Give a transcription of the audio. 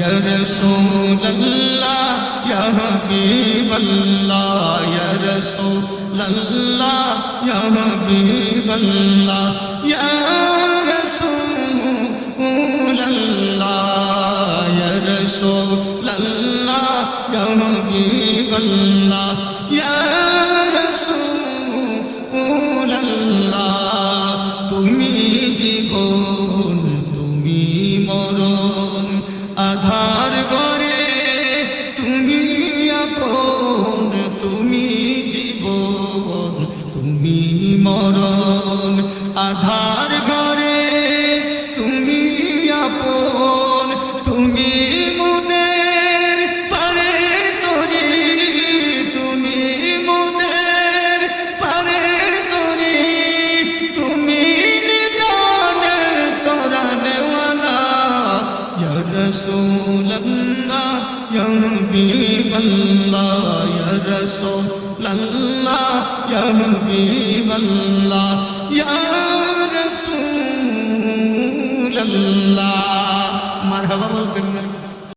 या रसूल अल्लाह या हबीब अल्लाह या रसूल अल्लाह या हबीब अल्लाह या रसूल अल्लाह या रसूल अल्लाह या हबीब अल्लाह या रसूल अल्लाह তুমি জীবন তুমি মরণ আধার ঘরে তুমি আপন তুমি জীবন তুমি মরণ আধার ঘরে তুমি আপন তুমি মোদের পারের তরি তুমি মোদের পারের তরি তুমি নিদানের তরানেওয়ালা ইয়া রাসূলুল্লাহ ইয়া হাবিবাল্লাহ ইয়া রাসূলুল্লাহ ইয়া হাবিবাল্লাহ ইয়া রাসূলুল্লাহ মারহাবা বলতেন না।